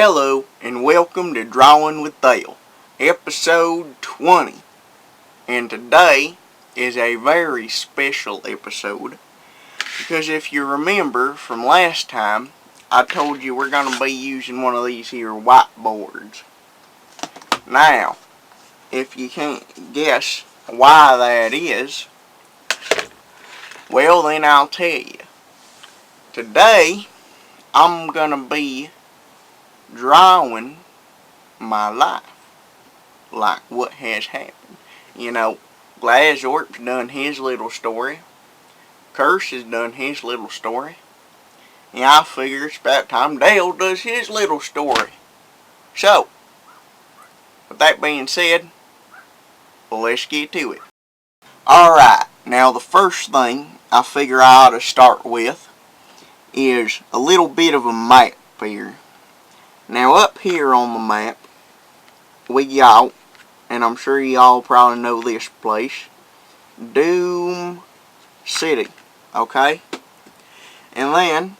Hello and welcome to Drawin with Dale, episode 20. And today is a very special episode because if you remember from last time, I told you we're going to be using one of these here whiteboards. Now, if you can't guess why that is, well then I'll tell you. Today, I'm going to be drawing my life, like what has happened. You know, Glazorp's done his little story, Curse has done his little story, and I figure it's about time Dale does his little story. So, with that being said, well, let's get to it. Alright, now the first thing I figure I ought to start with is a little bit of a map here. Now up here on the map, we got, and I'm sure y'all probably know this place, Doom City, okay? And then,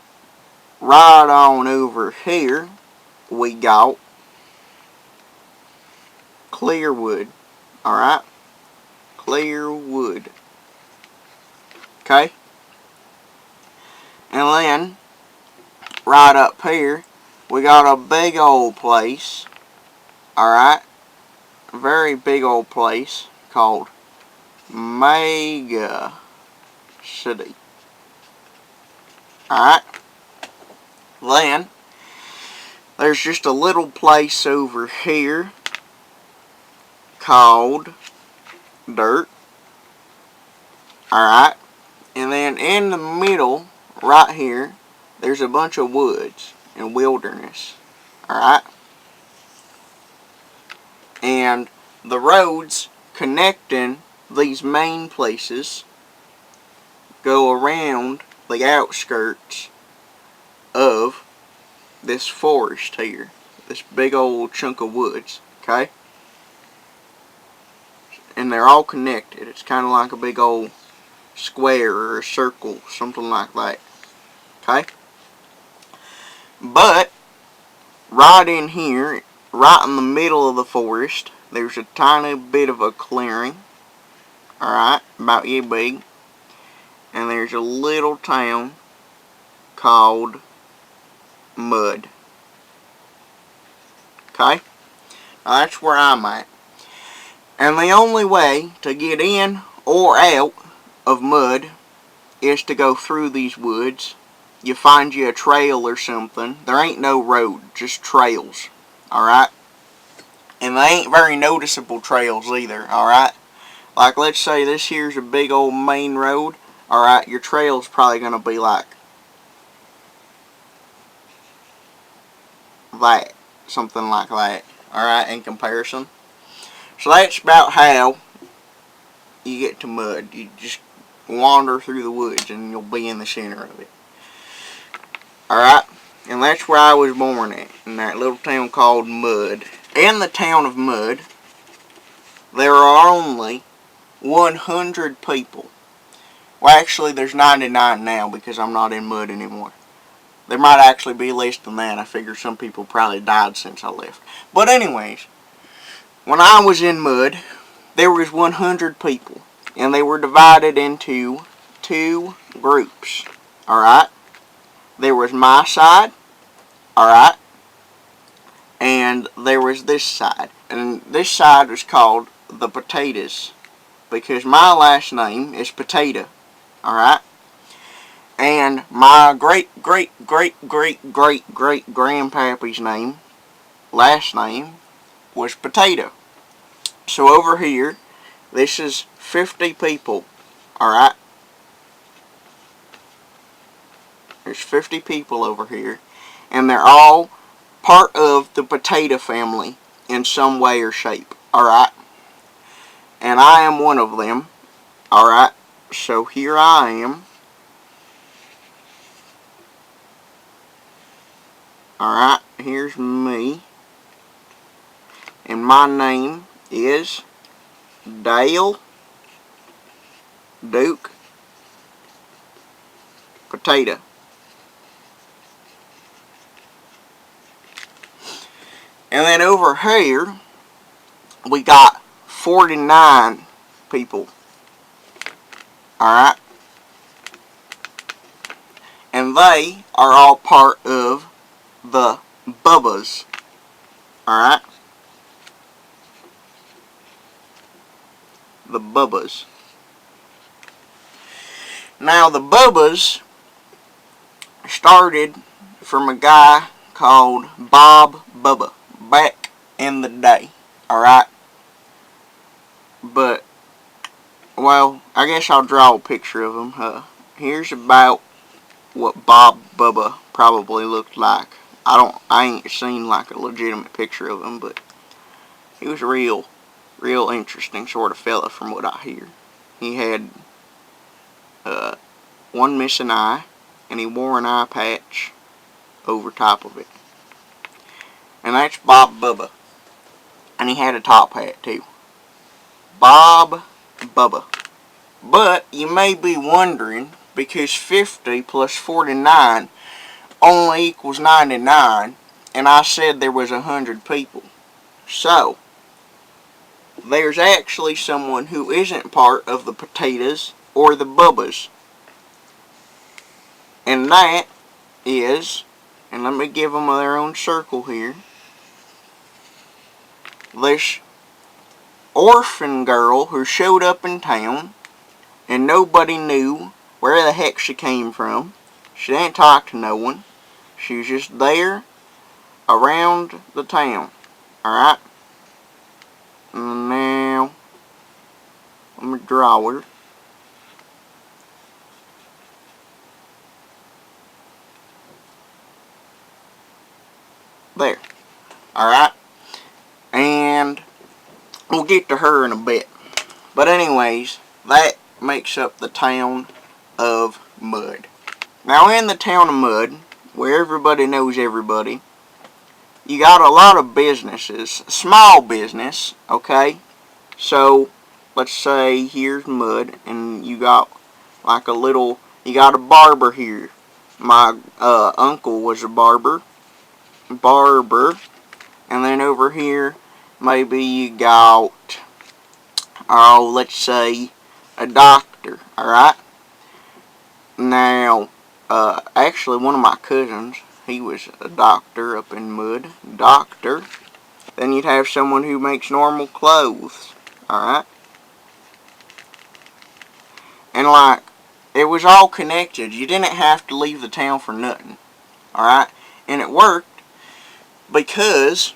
right on over here, we got Clearwood, alright? Clearwood, okay? And then, right up here, we got a big old place, alright? A very big old place called Mega City. Alright? Then, there's just a little place over here called Dirt. Alright? And then in the middle, right here, there's a bunch of woods and wilderness. Alright? And the roads connecting these main places go around the outskirts of this forest here. This big old chunk of woods. Okay? And they're all connected. It's kind of like a big old square or a circle. Something like that. Okay? But, right in here, right in the middle of the forest, there's a tiny bit of a clearing. Alright? About yay big. And there's a little town called Mud. Okay? Now that's where I'm at. And the only way to get in or out of Mud is to go through these woods. You find you a trail or something. There ain't no road, just trails. Alright? And they ain't very noticeable trails either. Alright? Like let's say this here's a big old main road. Alright, your trail's probably going to be like that. Something like that. Alright, in comparison. So that's about how you get to Mud. You just wander through the woods and you'll be in the center of it. Alright, and that's where I was born at. In that little town called Mud. In the town of Mud, there are only 100 people. Well, actually, there's 99 now because I'm not in Mud anymore. There might actually be less than that. I figure some people probably died since I left. But anyways, when I was in Mud, there was 100 people. And they were divided into two groups. Alright? There was my side. Alright? And there was this side. And this side was called the Potatoes. Because my last name is Potato. Alright? And my great-great-great-great-great-grandpappy's name, last name, was Potato. So over here, this is 50 people. Alright? There's 50 people over here. And they're all part of the potato family in some way or shape. Alright? And I am one of them. Alright? So here I am. Alright, here's me. And my name is Dale Duke Potato. And then over here, we got 49 people. Alright? And they are all part of the Bubbas. Alright? The Bubbas. Now, the Bubbas started from a guy called Bob Bubba back in the day. Alright? But, well, I guess I'll draw a picture of him. Here's about what Bob Bubba probably looked like. I ain't seen like a legitimate picture of him, but he was a real interesting sort of fella from what I hear. He had one missing eye, and he wore an eye patch over top of it. And that's Bob Bubba. And he had a top hat too. Bob Bubba. But you may be wondering, because 50 plus 49 only equals 99, and I said there was 100 people. So, there's actually someone who isn't part of the Potatoes or the Bubbas. And that is, and let me give them their own circle here, this orphan girl who showed up in town and nobody knew where the heck she came from. She didn't talk to no one. She was just there around the town. Alright? Now, let me draw her. There. Alright? And we'll get to her in a bit. But anyways, that makes up the town of Mud. Now in the town of Mud, where everybody knows everybody, you got a lot of businesses. Small business, okay? So, let's say here's Mud, and you got like you got a barber here. My uncle was a barber. And then over here, maybe you got, oh, let's say a doctor, alright? Now, actually one of my cousins, he was a doctor up in Mud. Doctor. Then you'd have someone who makes normal clothes, alright? And like, it was all connected. You didn't have to leave the town for nothing, alright? And it worked because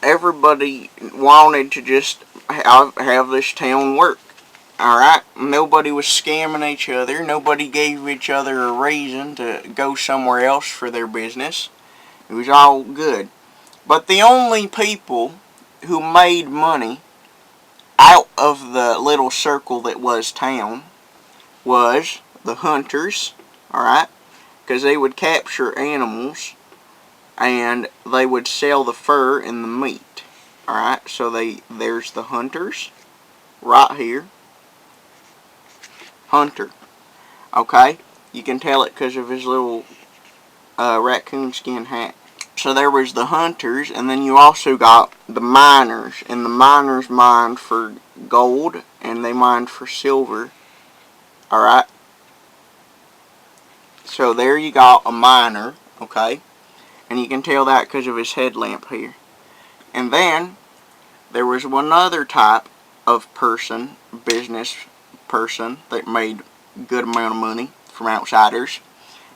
everybody wanted to just have this town work. Alright? Nobody was scamming each other. Nobody gave each other a reason to go somewhere else for their business. It was all good. But the only people who made money out of the little circle that was town was the hunters. Alright? Because they would capture animals and they would sell the fur and the meat. Alright? So there's the hunters right here. Hunter. Okay? You can tell it because of his little raccoon skin hat. So there was the hunters, and then you also got the miners. And the miners mined for gold, and they mined for silver. Alright? So there you got a miner, okay? And you can tell that because of his headlamp here. And then, there was one other type of business person that made a good amount of money from outsiders,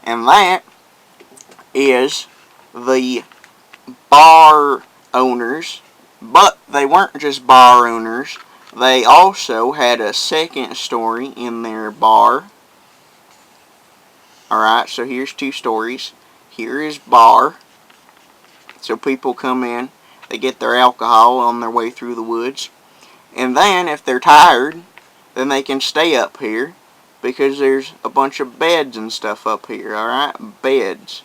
and that is the bar owners. But they weren't just bar owners, they also had a second story in their bar. Alright, so here's two stories. Here is bar, so people come in, they get their alcohol on their way through the woods, and then if they're tired, then they can stay up here because there's a bunch of beds and stuff up here, alright? Beds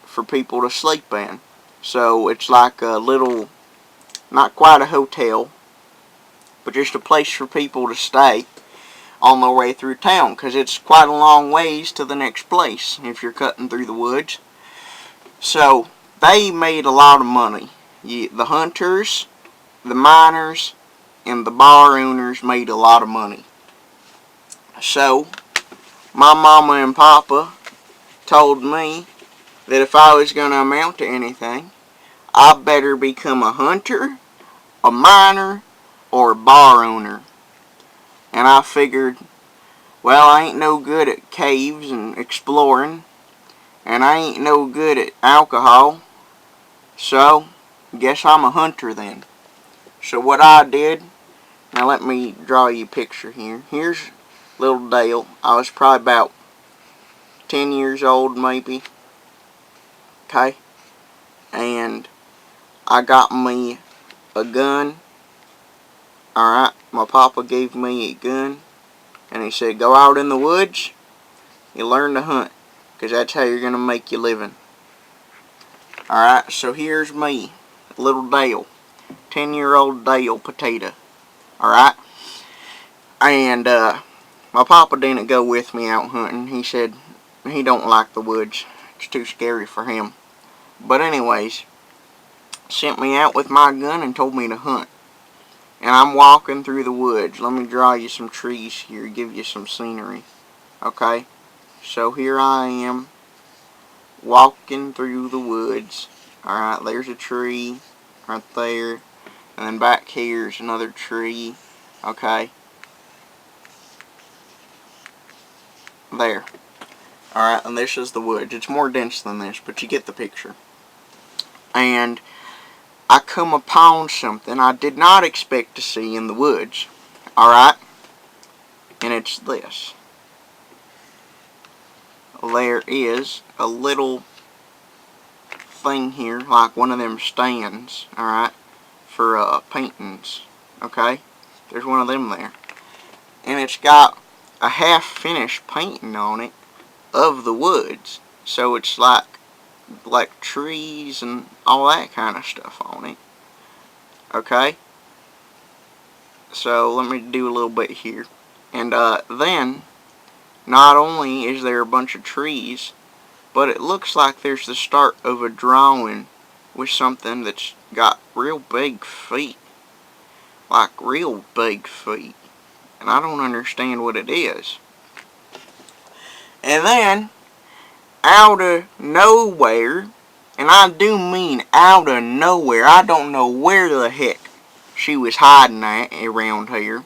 for people to sleep in. So it's like a little, not quite a hotel, but just a place for people to stay on their way through town, because it's quite a long ways to the next place if you're cutting through the woods. So they made a lot of money. The hunters, the miners, and the bar owners made a lot of money. So, my mama and papa told me that if I was going to amount to anything, I better become a hunter, a miner, or a bar owner. And I figured, well, I ain't no good at caves and exploring, and I ain't no good at alcohol, so guess I'm a hunter then. So what I did, now let me draw you a picture here. Here's little Dale. I was probably about 10 years old maybe. Okay? And I got me a gun. Alright, my papa gave me a gun. And he said, go out in the woods, you learn to hunt. Because that's how you're going to make your living. Alright, so here's me, little Dale. 10-year-old Dale Potato. Alright? And my papa didn't go with me out hunting. He said he don't like the woods. It's too scary for him. But anyways, sent me out with my gun and told me to hunt. And I'm walking through the woods. Let me draw you some trees here, give you some scenery. Okay? So here I am, walking through the woods. Alright, there's a tree right there. And then back here's another tree. Okay? There. Alright, and this is the woods. It's more dense than this, but you get the picture. And I come upon something I did not expect to see in the woods. Alright? And it's this. There is a little thing here, like one of them stands, alright, for paintings. Okay? There's one of them there. And it's got a half-finished painting on it of the woods. So it's like trees and all that kind of stuff on it. Okay? So let me do a little bit here. And then, not only is there a bunch of trees, but it looks like there's the start of a drawing with something that's got real big feet. Like real big feet. And I don't understand what it is. And then, out of nowhere, and I do mean out of nowhere, I don't know where the heck she was hiding at around here,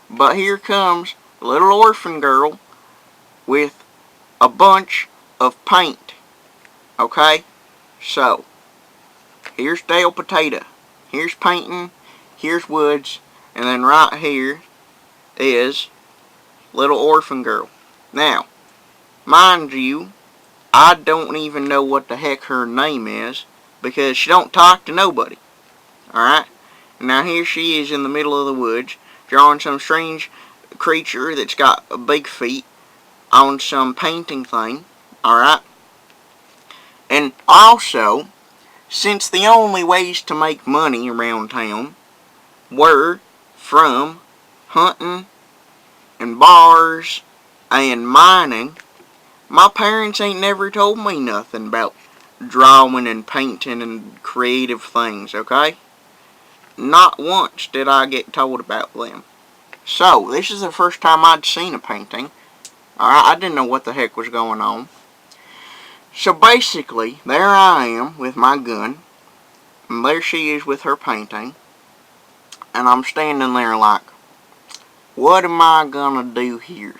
but here comes a little orphan girl with a bunch of paint. Okay? So, here's Dale Potato, here's painting, here's woods, and then right here is little orphan girl. Now, mind you, I don't even know what the heck her name is, because she don't talk to nobody. Alright? Now here she is in the middle of the woods, drawing some strange creature that's got big feet on some painting thing. Alright? And also, since the only ways to make money around town were from hunting and bars and mining, my parents ain't never told me nothing about drawing and painting and creative things, okay? Not once did I get told about them. So, this is the first time I'd seen a painting. Alright, I didn't know what the heck was going on. So basically, there I am with my gun, and there she is with her painting, and I'm standing there like, what am I gonna do here?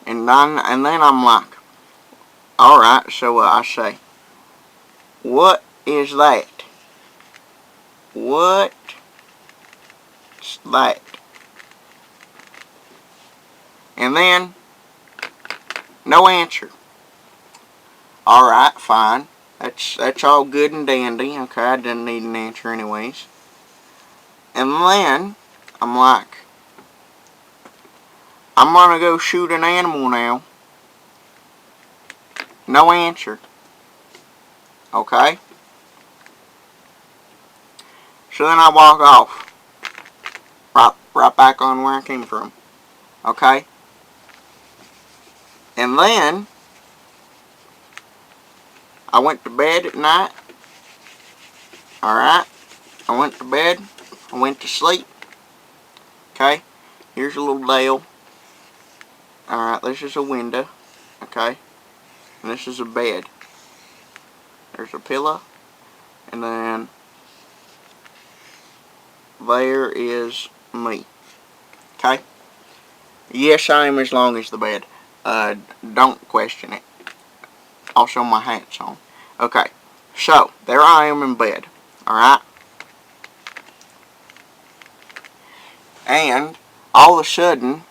And then I'm like, alright, so I say, what is that? What's that? And then, no answer. Alright, fine. That's all good and dandy. Okay, I didn't need an answer anyways. And then, I'm like, I'm gonna go shoot an animal now. No answer. Okay? So then I walk off. Right back on where I came from. Okay? And then, I went to bed at night, Alright, I went to bed. I went to sleep. Okay, here's a little Dale. Alright, this is a window. Okay, and this is a bed. There's a pillow. And then there is me. Okay? Yes, I am as long as the bed. Don't question it. Also, my hat's on. Okay, so there I am in bed. Alright? And all of a sudden,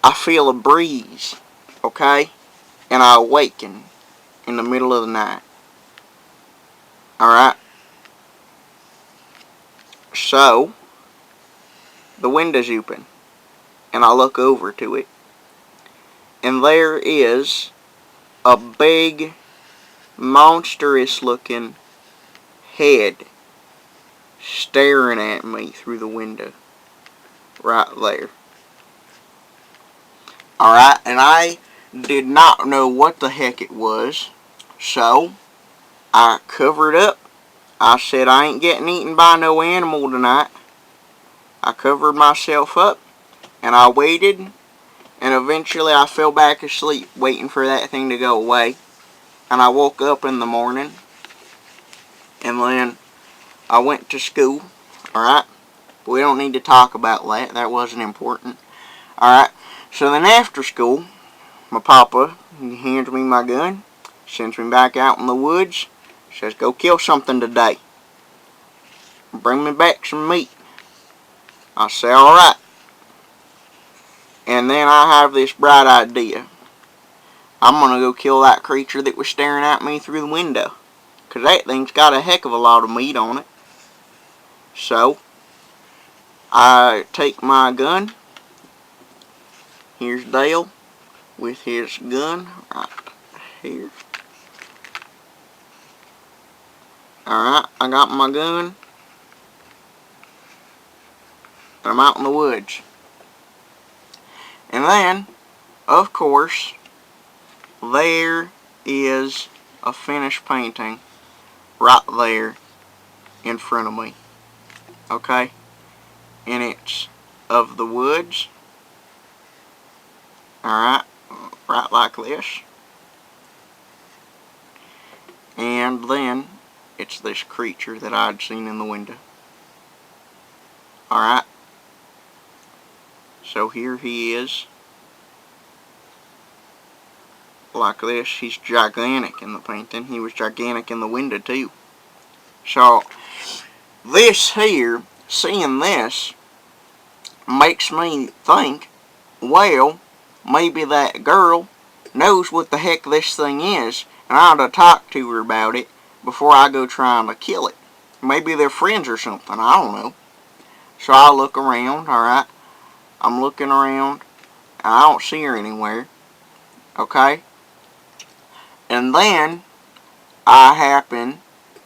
I feel a breeze. Okay? And I awaken in the middle of the night. Alright? So, the window's open. And I look over to it. And there is a big, monstrous looking head staring at me through the window. Right there. Alright, and I did not know what the heck it was. So, I covered up. I said I ain't getting eaten by no animal tonight. I covered myself up. And I waited. And eventually I fell back asleep waiting for that thing to go away. And I woke up in the morning. And then I went to school. Alright? We don't need to talk about that. That wasn't important. Alright? So then after school, my papa hands me my gun. Sends me back out in the woods. Says, go kill something today. Bring me back some meat. I say, alright. And then I have this bright idea. I'm going to go kill that creature that was staring at me through the window. Because that thing's got a heck of a lot of meat on it. So, I take my gun. Here's Dale with his gun right here. Alright, I got my gun. I'm out in the woods. And then, of course, there is a finished painting right there in front of me. Okay? And it's of the woods. Alright? Right like this. And then, it's this creature that I'd seen in the window. Alright? So here he is. Like this. He's gigantic in the painting. He was gigantic in the window too. So, this here, seeing this, makes me think, well, maybe that girl knows what the heck this thing is, and I ought to talk to her about it before I go trying to kill it. Maybe they're friends or something, I don't know. So I look around, alright? I'm looking around, and I don't see her anywhere. Okay? And then, I happen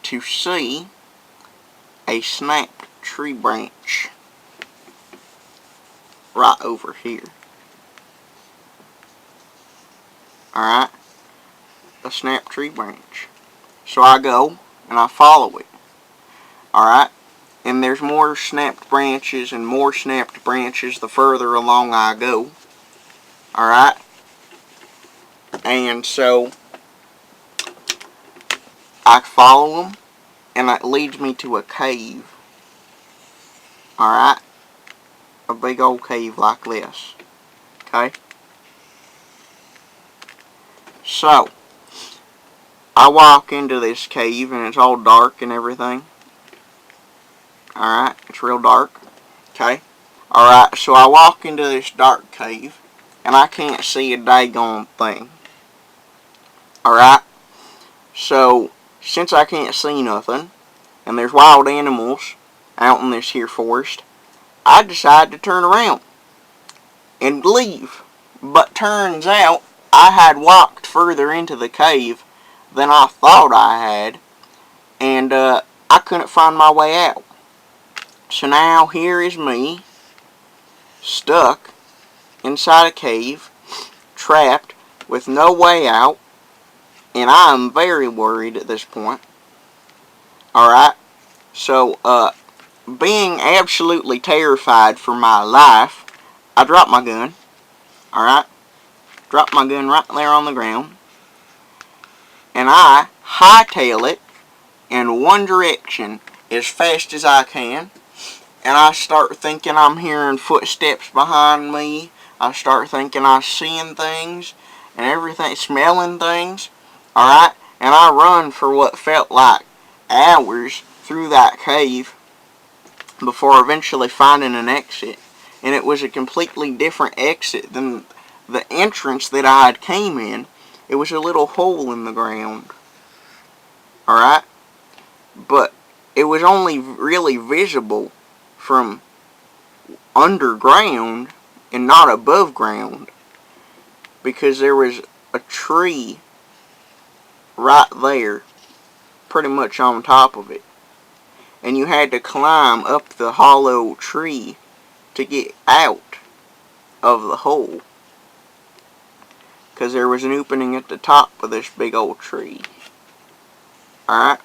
to see a snapped tree branch right over here. Alright? A snapped tree branch. So I go, and I follow it. Alright? And there's more snapped branches and more snapped branches the further along I go. Alright? And so, I follow them, and it leads me to a cave. Alright? A big old cave like this. Okay? So, I walk into this cave, and it's all dark and everything. Alright? It's real dark. Okay? Alright, so I walk into this dark cave, and I can't see a daggone thing. Alright? So, since I can't see nothing, and there's wild animals out in this here forest, I decide to turn around and leave. But turns out, I had walked further into the cave than I thought I had, and I couldn't find my way out. So now here is me, stuck inside a cave, trapped with no way out, and I am very worried at this point. Alright? So, being absolutely terrified for my life, I dropped my gun. Alright? Dropped my gun right there on the ground. And I hightail it in one direction as fast as I can. And I start thinking I'm hearing footsteps behind me. I start thinking I'm seeing things and everything, smelling things. Alright? And I run for what felt like hours through that cave before eventually finding an exit. And it was a completely different exit than the entrance that I had came in. It was a little hole in the ground. Alright? But it was only really visible from underground and not above ground, because there was a tree right there pretty much on top of it, and you had to climb up the hollow tree to get out of the hole, because there was an opening at the top of this big old tree. Alright?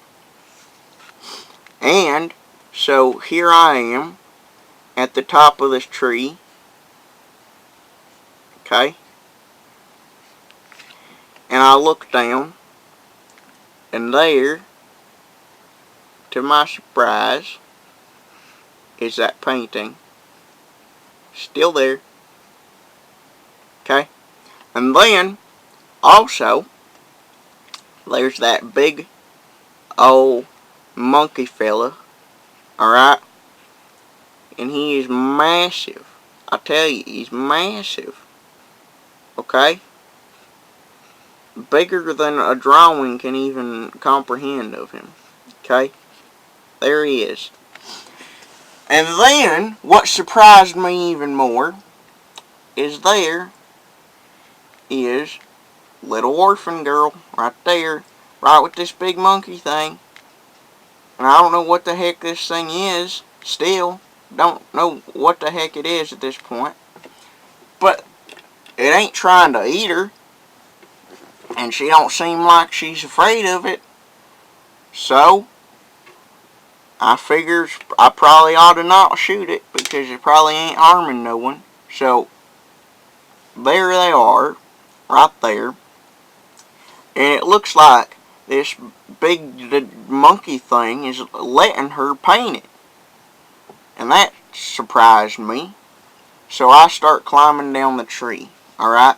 And so here I am at the top of this tree. Okay? And I look down, and there, to my surprise, is that painting. Still there. Okay? And then, also, there's that big old monkey fella. Alright? And he is massive. I tell you, he's massive. Okay? Bigger than a drawing can even comprehend of him. Okay? There he is. And then, what surprised me even more is there is little orphan girl right there, right with this big monkey thing. And I don't know what the heck this thing is. Still, don't know what the heck it is at this point. But it ain't trying to eat her. And she don't seem like she's afraid of it. So, I figures I probably ought to not shoot it, because it probably ain't harming no one. So, there they are, right there. And it looks like this big monkey thing is letting her paint it. And that surprised me. So I start climbing down the tree, alright?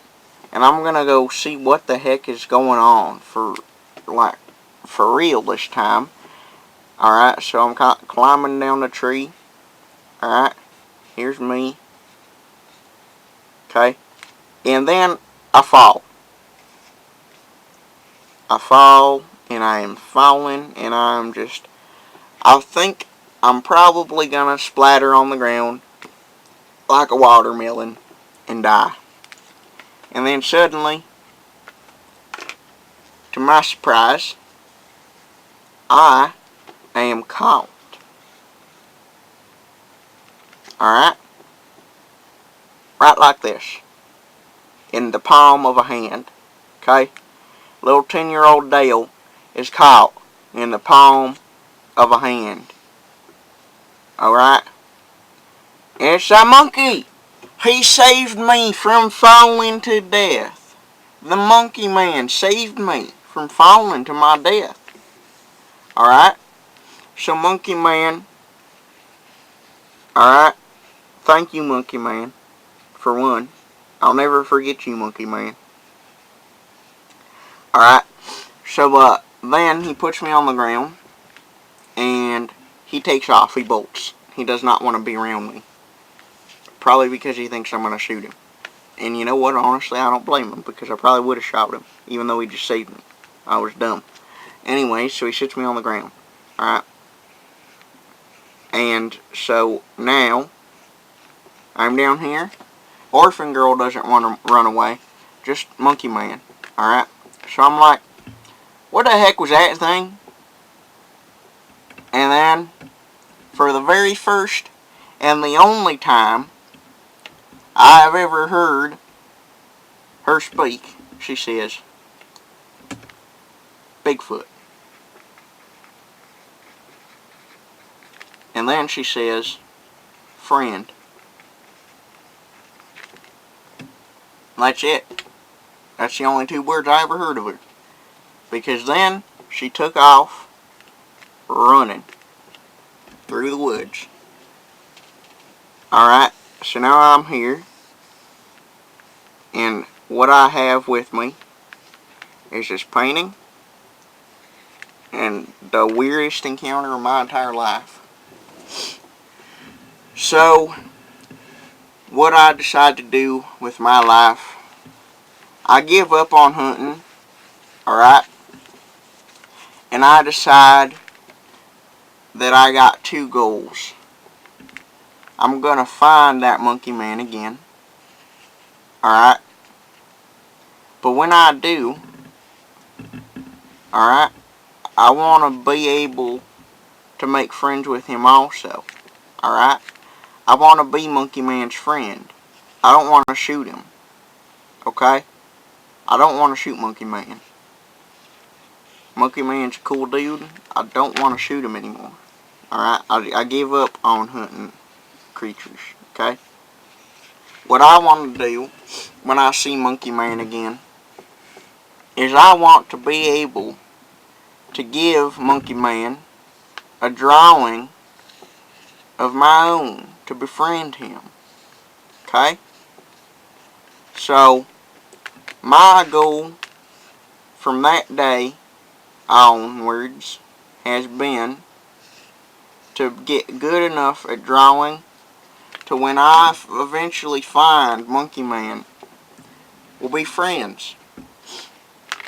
And I'm going to go see what the heck is going on for real this time. Alright, so I'm climbing down the tree. Alright, here's me. Okay, and then I fall. I fall, and I am falling, and I think I'm probably going to splatter on the ground like a watermelon and die. And then suddenly, to my surprise, I am caught. Alright? Right like this. In the palm of a hand. Okay? Little 10-year-old Dale is caught in the palm of a hand. Alright? And it's a monkey. He saved me from falling to death. The monkey man saved me from falling to my death. Alright? So monkey man, alright? Thank you, monkey man, for one. I'll never forget you, monkey man. Alright? So, then he puts me on the ground, and he takes off. He bolts. He does not want to be around me. Probably because he thinks I'm going to shoot him. And you know what? Honestly, I don't blame him, because I probably would have shot him, even though he just saved me. I was dumb. Anyway, so he sits me on the ground. Alright? And so now, I'm down here. Orphan girl doesn't want to run away. Just monkey man. Alright? So I'm like, what the heck was that thing? And then, for the very first and the only time I have ever heard her speak, she says, Bigfoot. And then she says, friend. That's it. That's the only 2 words I ever heard of her. Because then she took off running through the woods. Alright, so now I'm here. And what I have with me is this painting. And the weirdest encounter of my entire life. So, what I decide to do with my life, I give up on hunting, alright? And I decide that I got 2 goals. I'm gonna find that monkey man again, alright? But when I do, alright, I want to be able to make friends with him also, alright? I want to be Monkey Man's friend. I don't want to shoot him, okay? I don't want to shoot Monkey Man. Monkey Man's a cool dude. I don't want to shoot him anymore, alright? I give up on hunting creatures, okay? What I want to do when I see Monkey Man again is I want to be able to give Monkey Man a drawing of my own to befriend him. Okay? So, my goal from that day onwards has been to get good enough at drawing to when I eventually find Monkey Man, we'll be friends.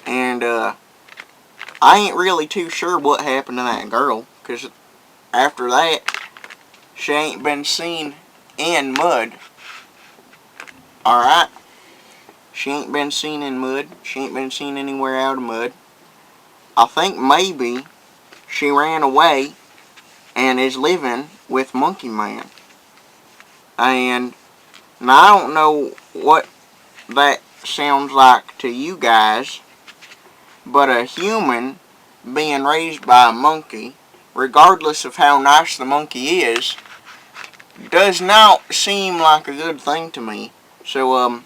And, I ain't really too sure what happened to that girl, because after that, she ain't been seen in mud. Alright? She ain't been seen in mud. She ain't been seen anywhere out of mud. I think maybe she ran away and is living with Monkey Man. And now I don't know what that sounds like to you guys, but a human being raised by a monkey, regardless of how nice the monkey is, does not seem like a good thing to me. So,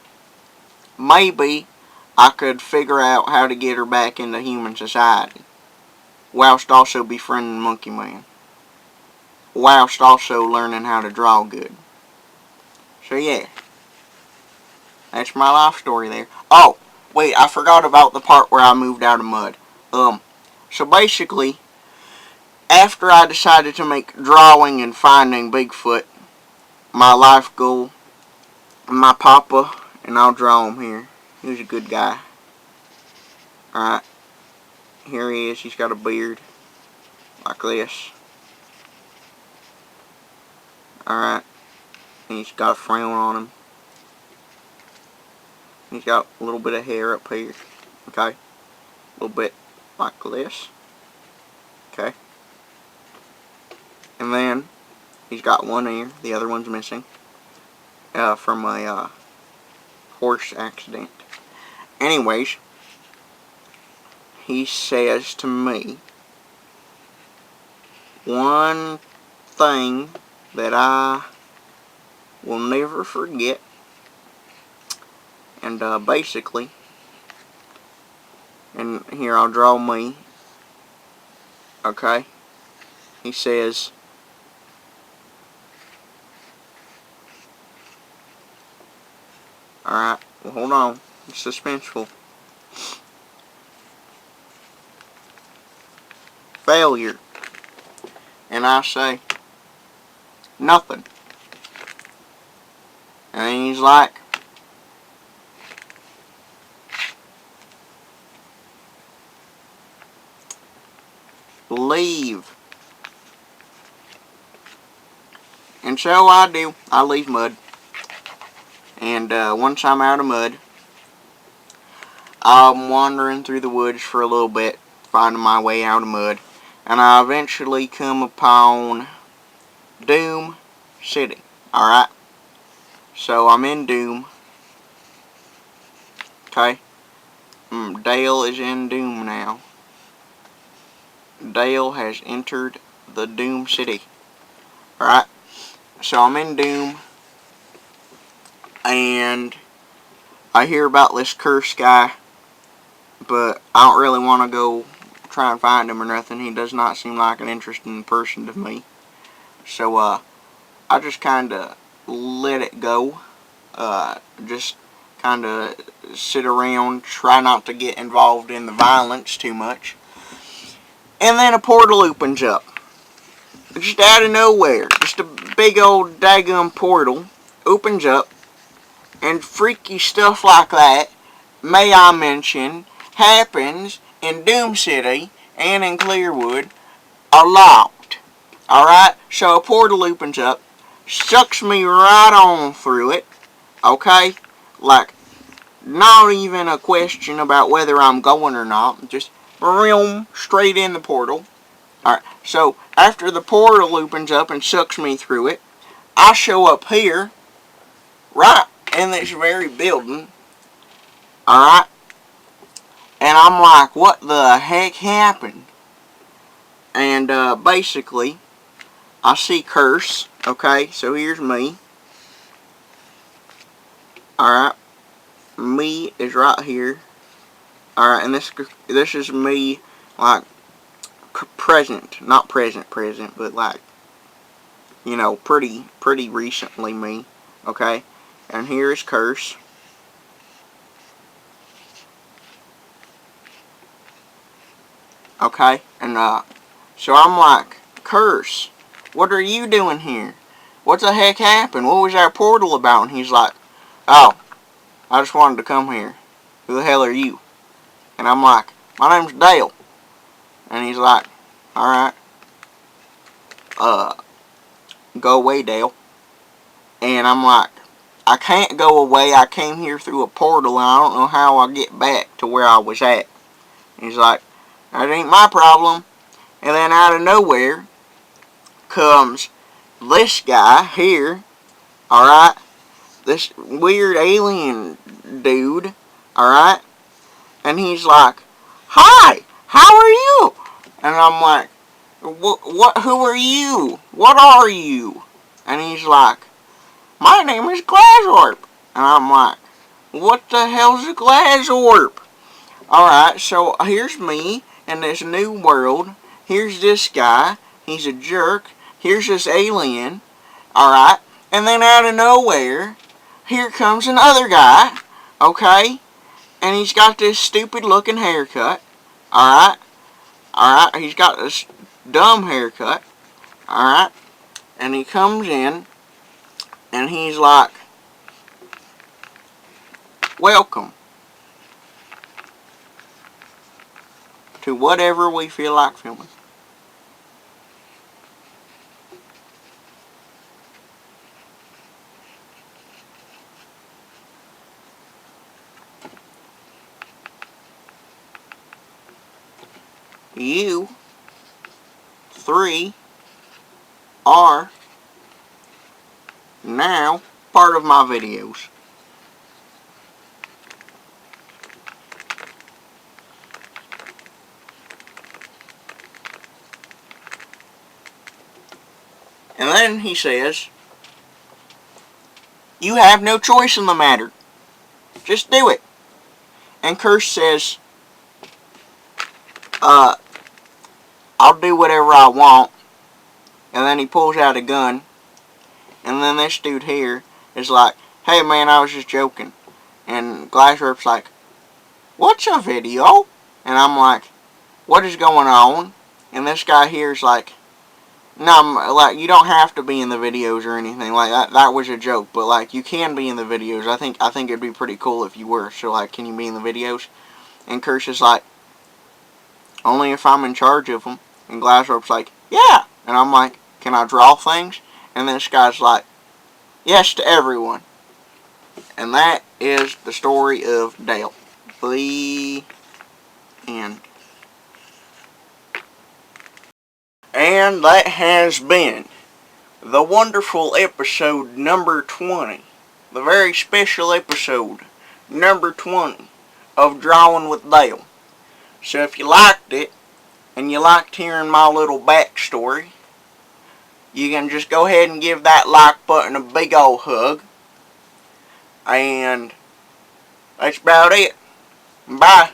maybe I could figure out how to get her back into human society, whilst also befriending Monkey Man, whilst also learning how to draw good. So yeah, that's my life story there. Oh, wait, I forgot about the part where I moved out of mud. So basically, after I decided to make drawing and finding Bigfoot my life goal, my papa, and I'll draw him here. He was a good guy. Alright, here he is. He's got a beard like this. Alright, he's got a frown on him. He's got a little bit of hair up here. Okay, a little bit like this. Okay, and then he's got one ear. The other one's missing from a horse accident. Anyways, he says to me one thing that I will never forget, and basically, and here I'll draw me, okay, he says, alright, well hold on, it's suspenseful. Failure. And I say, nothing. And he's like, leave. And so I do. I leave mud. And once I'm out of mud, I'm wandering through the woods for a little bit, finding my way out of mud. And I eventually come upon Doom City. Alright? So I'm in Doom. Okay? Dale is in Doom now. Dale has entered the Doom City. Alright? So I'm in Doom, and I hear about this curse guy, but I don't really want to go try and find him or nothing. He does not seem like an interesting person to me. So, I just kind of let it go. Just kind of sit around, try not to get involved in the violence too much. And then a portal opens up. Just out of nowhere. Just a big old daggum portal opens up. And freaky stuff like that, may I mention, happens in Doom City and in Clearwood a lot. Alright? So a portal opens up, sucks me right on through it. Okay? Like, not even a question about whether I'm going or not. Just, boom, straight in the portal. Alright, so after the portal opens up and sucks me through it, I show up here, right in this very building. Alright? And I'm like, what the heck happened? And basically, I see Curse. Okay, so here's me. Alright. Me is right here. Alright, and this is me, like, present. Not present, but like, you know, pretty recently me. Okay? And here is Curse. Okay? And, so I'm like, Curse, what are you doing here? What the heck happened? What was our portal about? And he's like, oh, I just wanted to come here. Who the hell are you? And I'm like, my name's Dale. And he's like, alright. Go away, Dale. And I'm like, I can't go away. I came here through a portal and I don't know how I'll get back to where I was at. And he's like, that ain't my problem. And then out of nowhere comes this guy here, alright? This weird alien dude, alright? And he's like, hi, how are you? And I'm like, what, who are you? What are you? And he's like, my name is Glazorp. And I'm like, what the hell's a Glazorp? Alright, so here's me in this new world. Here's this guy. He's a jerk. Here's this alien. Alright, and then out of nowhere, here comes another guy. Okay? And he's got this stupid looking haircut. Alright? Alright, he's got this dumb haircut. Alright? And he comes in, and he's like, welcome to whatever we feel like filming. You three are now part of my videos. And then he says, you have no choice in the matter. Just do it. And Curse says, I'll do whatever I want. And then he pulls out a gun. And then this dude here is like, hey man, I was just joking. And Glazorp's like, what's a video? And I'm like, what is going on? And this guy here is like, no, like, you don't have to be in the videos or anything. Like, that was a joke. But, like, you can be in the videos. I think it'd be pretty cool if you were. So, like, can you be in the videos? And Curse is like, only if I'm in charge of them. And Glazorp's like, yeah. And I'm like, can I draw things? And this guy's like, yes to everyone. And that is the story of Dale. The end. And that has been the wonderful episode number 20. The very special episode number 20 of Drawin with Dale. So if you liked it, and you liked hearing my little backstory, you can just go ahead and give that like button a big old hug. And that's about it. Bye.